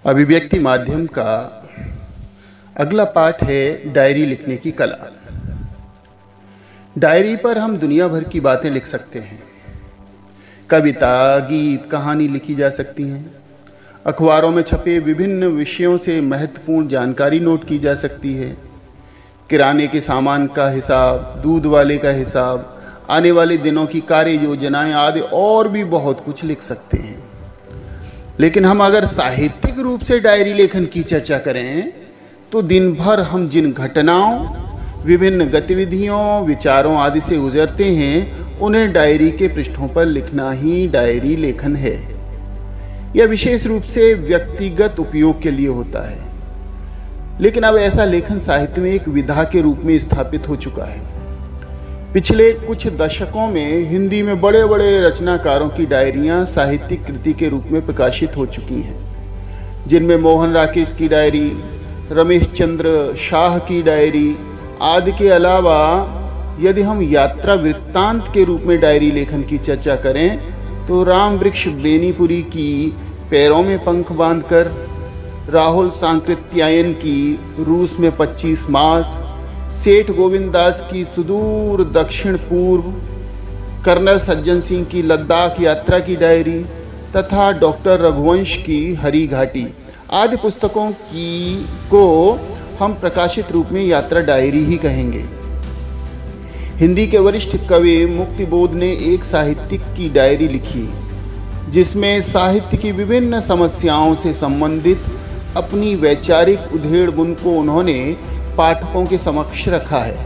अभिव्यक्ति माध्यम का अगला पाठ है डायरी लिखने की कला। डायरी पर हम दुनिया भर की बातें लिख सकते हैं। कविता, गीत, कहानी लिखी जा सकती हैं। अखबारों में छपे विभिन्न विषयों से महत्वपूर्ण जानकारी नोट की जा सकती है। किराने के सामान का हिसाब, दूध वाले का हिसाब, आने वाले दिनों की कार्य योजनाएं आदि और भी बहुत कुछ लिख सकते हैं। लेकिन हम अगर साहित्यिक रूप से डायरी लेखन की चर्चा करें तो दिन भर हम जिन घटनाओं, विभिन्न गतिविधियों, विचारों आदि से गुजरते हैं उन्हें डायरी के पृष्ठों पर लिखना ही डायरी लेखन है। यह विशेष रूप से व्यक्तिगत उपयोग के लिए होता है, लेकिन अब ऐसा लेखन साहित्य में एक विधा के रूप में स्थापित हो चुका है। पिछले कुछ दशकों में हिंदी में बड़े बड़े रचनाकारों की डायरियां साहित्यिक कृति के रूप में प्रकाशित हो चुकी हैं, जिनमें मोहन राकेश की डायरी, रमेश चंद्र शाह की डायरी आदि के अलावा यदि हम यात्रा वृत्तांत के रूप में डायरी लेखन की चर्चा करें तो राम वृक्ष बेनीपुरी की पैरों में पंख बांधकर, राहुल सांकृत्यायन की रूस में 25 मास, सेठ गोविंद दास की सुदूर दक्षिण पूर्व, कर्नल सज्जन सिंह की लद्दाख यात्रा की डायरी तथा डॉक्टर रघुवंश की हरी घाटी आदि पुस्तकों को हम प्रकाशित रूप में यात्रा डायरी ही कहेंगे। हिंदी के वरिष्ठ कवि मुक्तिबोध ने एक साहित्यिक की डायरी लिखी जिसमें साहित्य की विभिन्न समस्याओं से संबंधित अपनी वैचारिक उधेड़ बुन को उन्होंने पाठकों के समक्ष रखा है।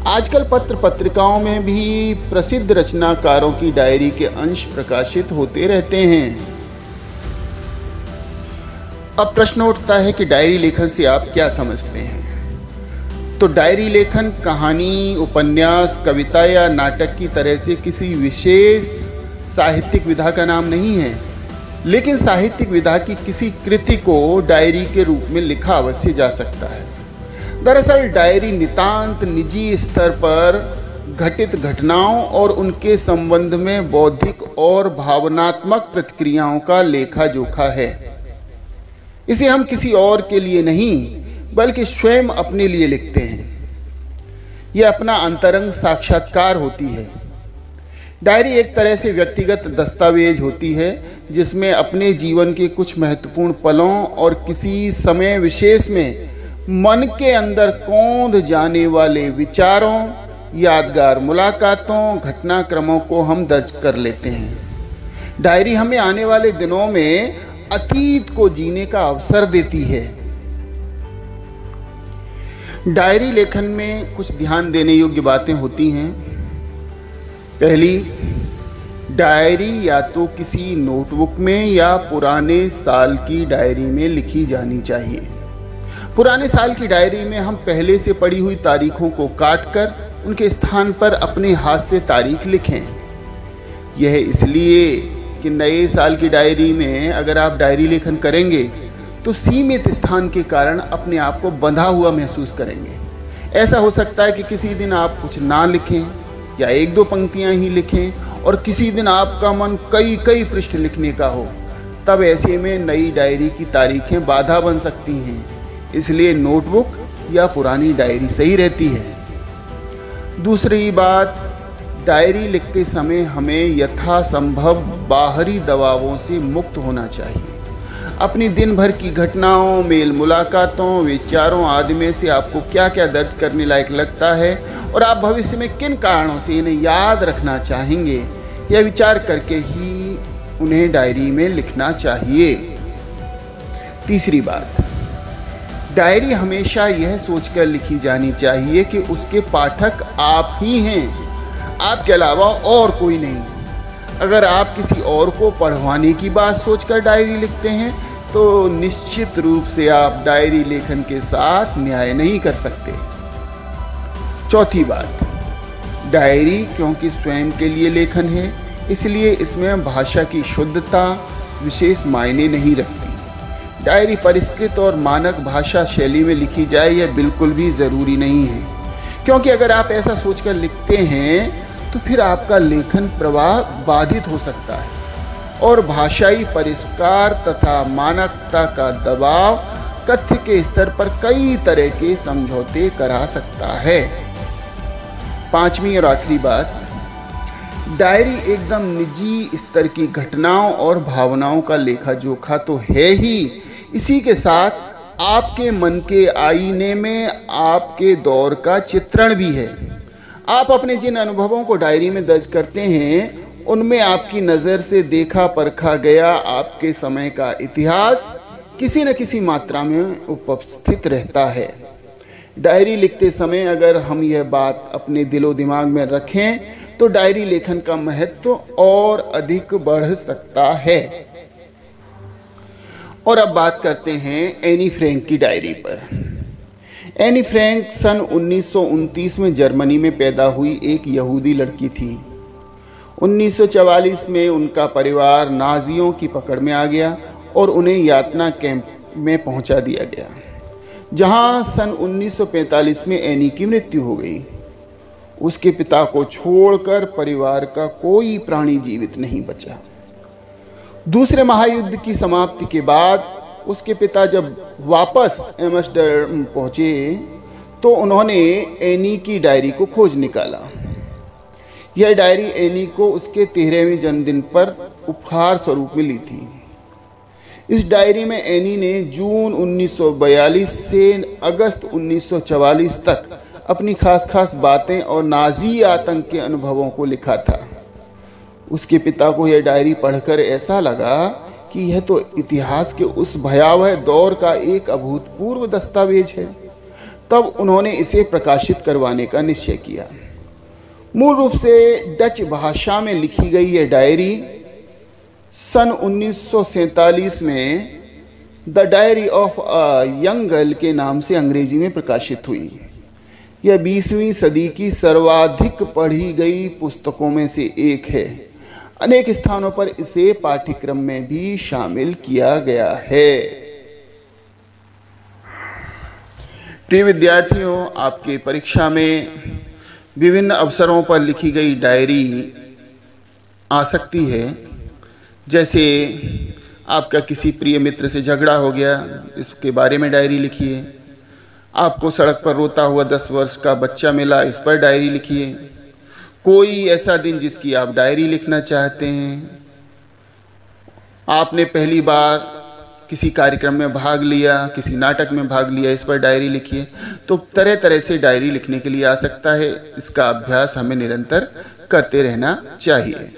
आजकल पत्र पत्रिकाओं में भी प्रसिद्ध रचनाकारों की डायरी के अंश प्रकाशित होते रहते हैं। अब प्रश्न उठता है कि डायरी लेखन से आप क्या समझते हैं? तो डायरी लेखन कहानी, उपन्यास, कविता या नाटक की तरह से किसी विशेष साहित्यिक विधा का नाम नहीं है, लेकिन साहित्यिक विधा की किसी कृति को डायरी के रूप में लिखा अवश्य जा सकता है। दरअसल डायरी नितांत निजी स्तर पर घटित घटनाओं और उनके संबंध में बौद्धिक और भावनात्मक प्रतिक्रियाओं का लेखा जोखा है। इसे हम किसी और के लिए नहीं बल्कि स्वयं अपने लिए लिखते हैं। यह अपना अंतरंग साक्षात्कार होती है। डायरी एक तरह से व्यक्तिगत दस्तावेज होती है जिसमें अपने जीवन के कुछ महत्वपूर्ण पलों और किसी समय विशेष में मन के अंदर कौंध जाने वाले विचारों, यादगार मुलाकातों, घटनाक्रमों को हम दर्ज कर लेते हैं। डायरी हमें आने वाले दिनों में अतीत को जीने का अवसर देती है। डायरी लेखन में कुछ ध्यान देने योग्य बातें होती हैं। पहली, डायरी या तो किसी नोटबुक में या पुराने साल की डायरी में लिखी जानी चाहिए। पुराने साल की डायरी में हम पहले से पड़ी हुई तारीखों को काटकर उनके स्थान पर अपने हाथ से तारीख लिखें। यह इसलिए कि नए साल की डायरी में अगर आप डायरी लेखन करेंगे तो सीमित स्थान के कारण अपने आप को बंधा हुआ महसूस करेंगे। ऐसा हो सकता है कि किसी दिन आप कुछ ना लिखें या 1-2 पंक्तियां ही लिखें और किसी दिन आपका मन कई पृष्ठ लिखने का हो। तब ऐसे में नई डायरी की तारीखें बाधा बन सकती हैं। इसलिए नोटबुक या पुरानी डायरी सही रहती है। दूसरी बात, डायरी लिखते समय हमें यथासंभव बाहरी दबावों से मुक्त होना चाहिए। अपनी दिन भर की घटनाओं, मेल मुलाकातों, विचारों आदि में से आपको क्या क्या दर्ज करने लायक लगता है और आप भविष्य में किन कारणों से इन्हें याद रखना चाहेंगे, यह विचार करके ही उन्हें डायरी में लिखना चाहिए। तीसरी बात, डायरी हमेशा यह सोचकर लिखी जानी चाहिए कि उसके पाठक आप ही हैं, आपके अलावा और कोई नहीं। अगर आप किसी और को पढ़वाने की बात सोचकर डायरी लिखते हैं तो निश्चित रूप से आप डायरी लेखन के साथ न्याय नहीं कर सकते। चौथी बात, डायरी क्योंकि स्वयं के लिए लेखन है इसलिए इसमें भाषा की शुद्धता विशेष मायने नहीं रखती। डायरी परिष्कृत और मानक भाषा शैली में लिखी जाए यह बिल्कुल भी ज़रूरी नहीं है, क्योंकि अगर आप ऐसा सोचकर लिखते हैं तो फिर आपका लेखन प्रवाह बाधित हो सकता है और भाषाई परिष्कार तथा मानकता का दबाव कथ्य के स्तर पर कई तरह के समझौते करा सकता है। पांचवी और आखिरी बात, डायरी एकदम निजी स्तर की घटनाओं और भावनाओं का लेखा जोखा तो है ही, इसी के साथ आपके मन के आईने में आपके दौर का चित्रण भी है। आप अपने जिन अनुभवों को डायरी में दर्ज करते हैं उनमें आपकी नज़र से देखा परखा गया आपके समय का इतिहास किसी न किसी मात्रा में उपस्थित रहता है। डायरी लिखते समय अगर हम यह बात अपने दिलो दिमाग में रखें तो डायरी लेखन का महत्व और अधिक बढ़ सकता है। और अब बात करते हैं एनी फ्रैंक की डायरी पर। एनी फ्रैंक सन 1929 में जर्मनी में पैदा हुई एक यहूदी लड़की थी। 1944 में उनका परिवार नाजियों की पकड़ में आ गया और उन्हें यातना कैंप में पहुंचा दिया गया, जहां सन 1945 में एनी की मृत्यु हो गई। उसके पिता को छोड़कर परिवार का कोई प्राणी जीवित नहीं बचा। दूसरे महायुद्ध की समाप्ति के बाद उसके पिता जब वापस एम्स्टर्डम पहुंचे तो उन्होंने एनी की डायरी को खोज निकाला। यह डायरी एनी को उसके 13वें जन्मदिन पर उपहार स्वरूप मिली थी। इस डायरी में एनी ने जून 1942 से अगस्त 1944 तक अपनी खास बातें और नाजी आतंक के अनुभवों को लिखा था। उसके पिता को यह डायरी पढ़कर ऐसा लगा कि यह तो इतिहास के उस भयावह दौर का एक अभूतपूर्व दस्तावेज है। तब उन्होंने इसे प्रकाशित करवाने का निश्चय किया। मूल रूप से डच भाषा में लिखी गई यह डायरी सन 1947 में the diary of a young girl के नाम से अंग्रेजी में प्रकाशित हुई। यह 20वीं सदी की सर्वाधिक पढ़ी गई पुस्तकों में से एक है। अनेक स्थानों पर इसे पाठ्यक्रम में भी शामिल किया गया है। प्रिय विद्यार्थियों, आपके परीक्षा में विभिन्न अवसरों पर लिखी गई डायरी आ सकती है। जैसे आपका किसी प्रिय मित्र से झगड़ा हो गया, इसके बारे में डायरी लिखिए। आपको सड़क पर रोता हुआ 10 वर्ष का बच्चा मिला, इस पर डायरी लिखिए। कोई ऐसा दिन जिसकी आप डायरी लिखना चाहते हैं। आपने पहली बार किसी कार्यक्रम में भाग लिया, किसी नाटक में भाग लिया, इस पर डायरी लिखिए। तो तरह तरह से डायरी लिखने के लिए आ सकता है। इसका अभ्यास हमें निरंतर करते रहना चाहिए।